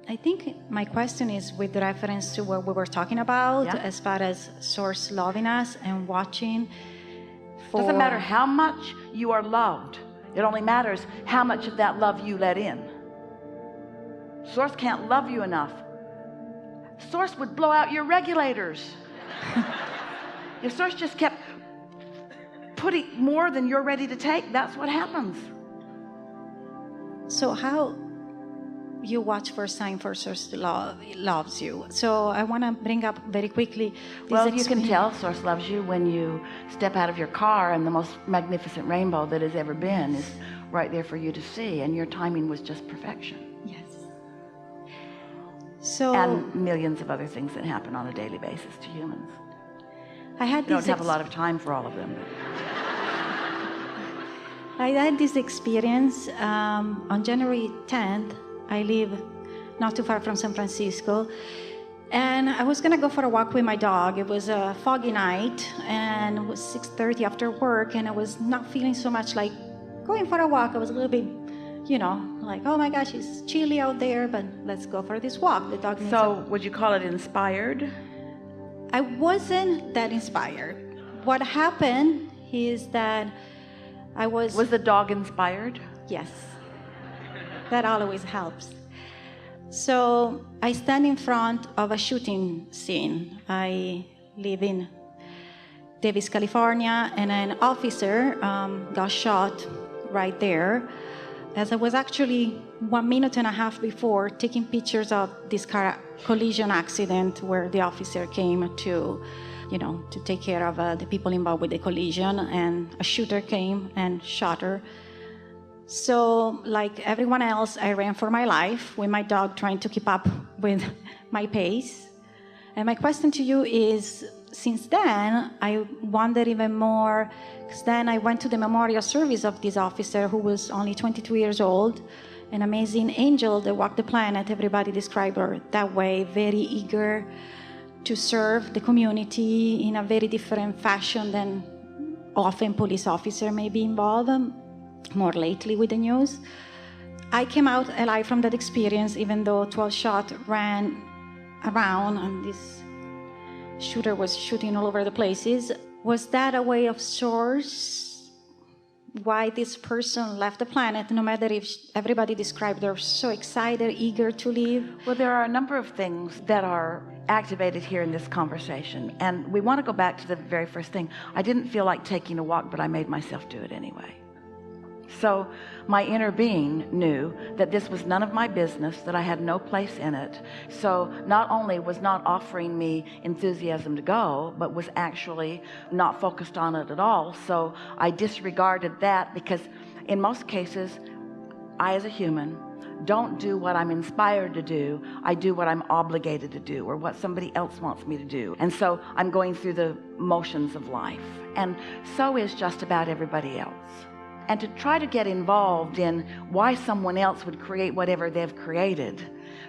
I think my question is with reference to what we were talking about, as far as source loving us and watching for... Doesn't matter how much you are loved. It only matters how much of that love you let in. Source can't love you enough. Source would blow out your regulators. If Source just kept putting more than you're ready to take, that's what happens. So how you watch for sign for Source loves you? So I want to bring up very quickly. Well, you can tell Source loves you when you step out of your car and the most magnificent rainbow that has ever been is right there for you to see, and your timing was just perfection. Yes. So, and millions of other things that happen on a daily basis to humans. I had don't have a lot of time for all of them. I had this experience on January 10th. I live not too far from San Francisco, and I was gonna go for a walk with my dog. It was a foggy night, and it was 6:30 after work, and I was not feeling so much like going for a walk. I was a little bit, you know, like, oh my gosh, it's chilly out there, but let's go for this walk. The dog needs would you call it inspired? I wasn't that inspired. What happened is that I was... Was the dog inspired? Yes. That always helps. So I stand in front of a shooting scene. I live in Davis, California, and an officer got shot right there. As I was actually 1.5 minutes before taking pictures of this car collision accident where the officer came to, you know, to take care of the people involved with the collision, and a shooter came and shot her. So, like everyone else, I ran for my life with my dog trying to keep up with my pace. And my question to you is, since then, I wonder even more, because then I went to the memorial service of this officer who was only 22 years old, an amazing angel that walked the planet. Everybody described her that way, very eager to serve the community in a very different fashion than often police officer may be involved, more lately with the news. I came out alive from that experience, even though 12 shots ran around and this shooter was shooting all over the places. Was that a way of Source? Why this person left the planet, no matter if everybody described her so excited, eager to live? Well, there are a number of things that are activated here in this conversation, and we want to go back to the very first thing. I didn't feel like taking a walk, but I made myself do it anyway. So my inner being knew that this was none of my business, that I had no place in it. So not only was not offering me enthusiasm to go, but was actually not focused on it at all. So I disregarded that, because in most cases, I as a human don't do what I'm inspired to do. I do what I'm obligated to do, or what somebody else wants me to do. And so I'm going through the motions of life. And so is just about everybody else. And to try to get involved in why someone else would create whatever they've created,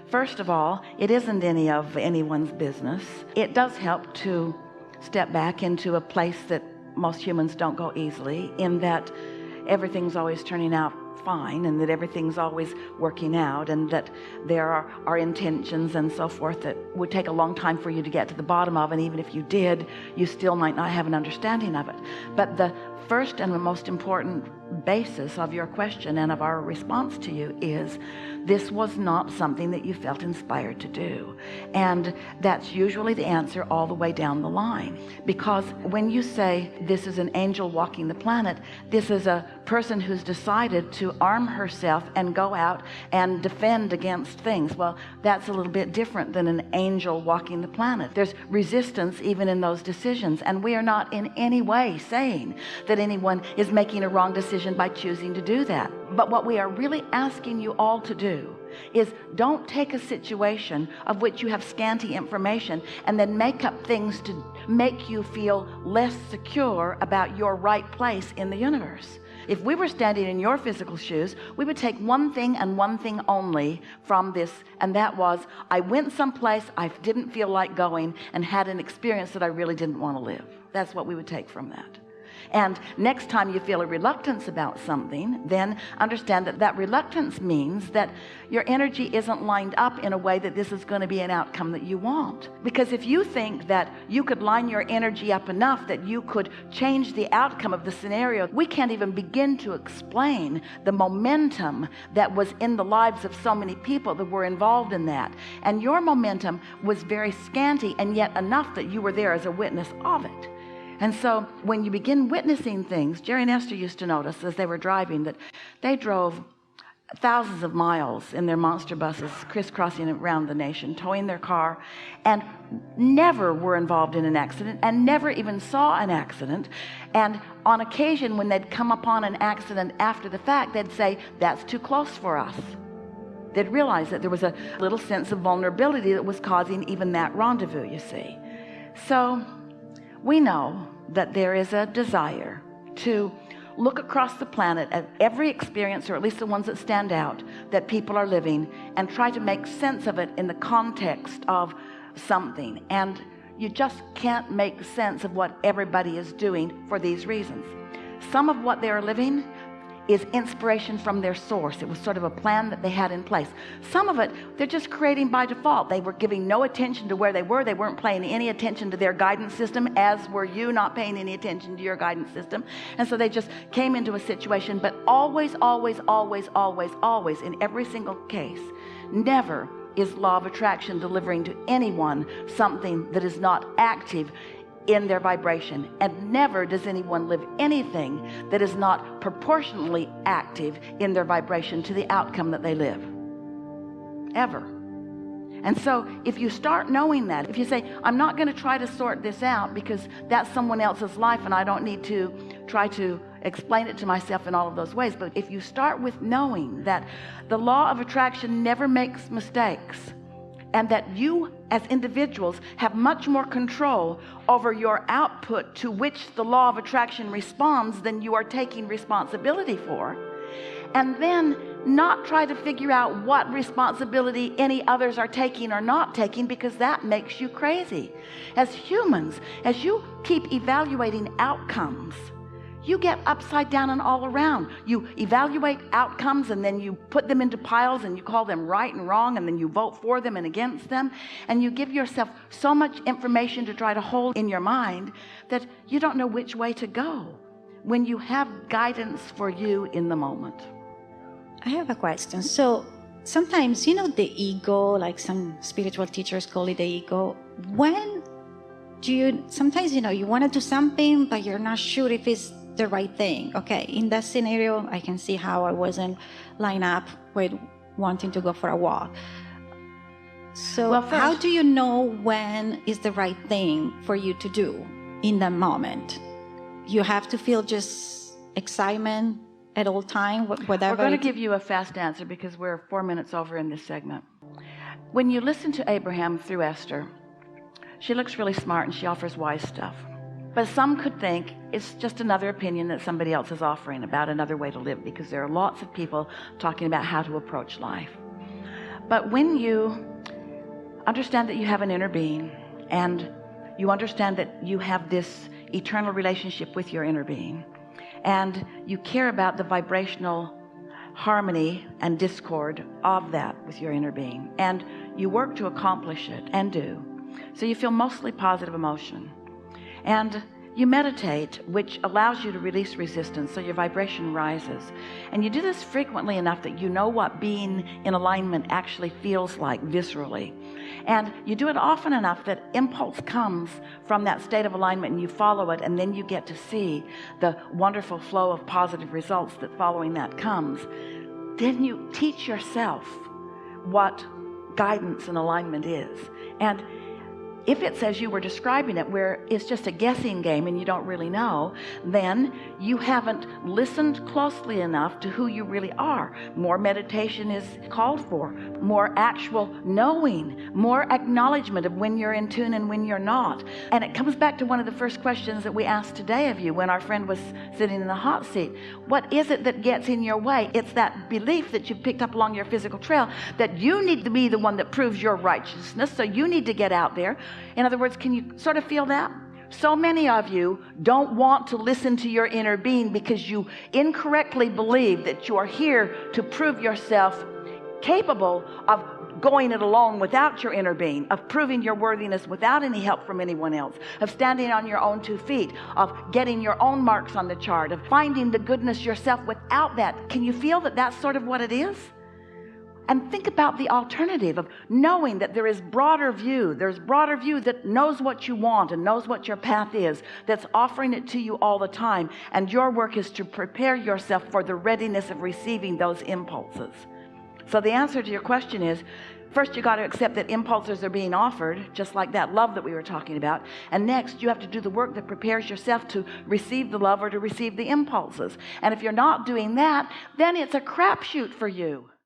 first of all, it isn't any of anyone's business. It does help to step back into a place that most humans don't go easily, in that everything's always turning out fine, and that everything's always working out, and that there are intentions and so forth that would take a long time for you to get to the bottom of, and even if you did, you still might not have an understanding of it. But the first and the most important basis of your question and of our response to you is, this was not something that you felt inspired to do. And that's usually the answer all the way down the line, because when you say this is an angel walking the planet, this is a person who's decided to arm herself and go out and defend against things. Well, that's a little bit different than an angel walking the planet. There's resistance even in those decisions, and we are not in any way saying that anyone is making a wrong decision by choosing to do that. But what we are really asking you all to do is, don't take a situation of which you have scanty information and then make up things to make you feel less secure about your right place in the universe. If we were standing in your physical shoes, we would take one thing and one thing only from this, and that was, I went someplace I didn't feel like going and had an experience that I really didn't want to live. That's what we would take from that. And next time you feel a reluctance about something, then understand that that reluctance means that your energy isn't lined up in a way that this is going to be an outcome that you want. Because if you think that you could line your energy up enough that you could change the outcome of the scenario, we can't even begin to explain the momentum that was in the lives of so many people that were involved in that. And your momentum was very scanty, and yet enough that you were there as a witness of it. And so when you begin witnessing things, Jerry and Esther used to notice as they were driving that they drove thousands of miles in their monster buses, crisscrossing around the nation, towing their car, and never were involved in an accident, and never even saw an accident. And on occasion, when they'd come upon an accident after the fact, they'd say, that's too close for us. They'd realize that there was a little sense of vulnerability that was causing even that rendezvous, you see. So we know that there is a desire to look across the planet at every experience, or at least the ones that stand out, that people are living, and try to make sense of it in the context of something. And you just can't make sense of what everybody is doing for these reasons. Some of what they are living is inspiration from their source. It was sort of a plan that they had in place. Some of it, they're just creating by default. They were giving no attention to where they were. They weren't paying any attention to their guidance system, as were you not paying any attention to your guidance system. And so they just came into a situation. But always, always, always, always, always, in every single case, never is law of attraction delivering to anyone something that is not active in their vibration. And never does anyone live anything that is not proportionally active in their vibration to the outcome that they live. Ever. And so if you start knowing that, if you say, I'm not going to try to sort this out because that's someone else's life and I don't need to try to explain it to myself in all of those ways. But if you start with knowing that the law of attraction never makes mistakes, and that you as individuals have much more control over your output to which the law of attraction responds than you are taking responsibility for, and then not try to figure out what responsibility any others are taking or not taking, because that makes you crazy. As humans, as you keep evaluating outcomes, you get upside down and all around. You evaluate outcomes and then you put them into piles and you call them right and wrong, and then you vote for them and against them, and you give yourself so much information to try to hold in your mind that you don't know which way to go when you have guidance for you in the moment. I have a question. So sometimes, the ego, like some spiritual teachers call it the ego. When do you, sometimes, you want to do something, but you're not sure if it's the right thing. Okay, in that scenario, I can see how I wasn't lined up with wanting to go for a walk. So well, how do you know when is the right thing for you to do in that moment? You have to feel just excitement at all time, whatever. We're going to give you a fast answer because we're 4 minutes over in this segment. When you listen to Abraham through Esther, she looks really smart and she offers wise stuff. But some could think it's just another opinion that somebody else is offering about another way to live, because there are lots of people talking about how to approach life. But when you understand that you have an inner being, and you understand that you have this eternal relationship with your inner being, and you care about the vibrational harmony and discord of that with your inner being, and you work to accomplish it and do, so you feel mostly positive emotion. And you meditate, which allows you to release resistance, so your vibration rises. And you do this frequently enough that you know what being in alignment actually feels like viscerally. And you do it often enough that impulse comes from that state of alignment and you follow it, and then you get to see the wonderful flow of positive results that following that comes. Then you teach yourself what guidance and alignment is. And if it's as you were describing it, where it's just a guessing game and you don't really know, then you haven't listened closely enough to who you really are. More meditation is called for, more actual knowing, more acknowledgement of when you're in tune and when you're not. And it comes back to one of the first questions that we asked today of you when our friend was sitting in the hot seat. What is it that gets in your way? It's that belief that you've picked up along your physical trail that you need to be the one that proves your righteousness, so you need to get out there. In other words, can you sort of feel that? So many of you don't want to listen to your inner being because you incorrectly believe that you are here to prove yourself capable of going it alone without your inner being, of proving your worthiness without any help from anyone else, of standing on your own 2 feet, of getting your own marks on the chart, of finding the goodness yourself without that. Can you feel that that's sort of what it is? And think about the alternative of knowing that there is broader view. There's broader view that knows what you want and knows what your path is, that's offering it to you all the time. And your work is to prepare yourself for the readiness of receiving those impulses. So the answer to your question is, first you got to accept that impulses are being offered, just like that love that we were talking about. And next you have to do the work that prepares yourself to receive the love or to receive the impulses. And if you're not doing that, then it's a crapshoot for you.